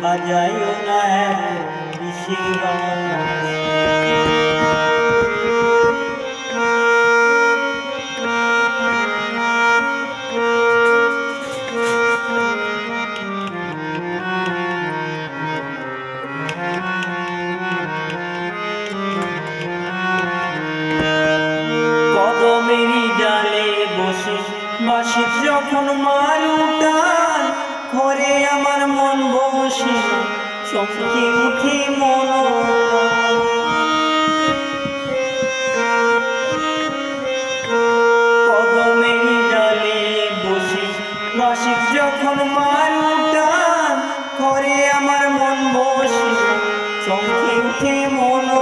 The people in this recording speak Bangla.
সাজাইও না ঋষি কদমেরই ডালে বসে বাঁশি যখন মারু টান ঘরে আমার মন বসে চমকে উঠে মন কদমেরই ডালে বসে বাঁশি যখন মারু টান ঘরে আমার মন বসে চমকে উঠে মন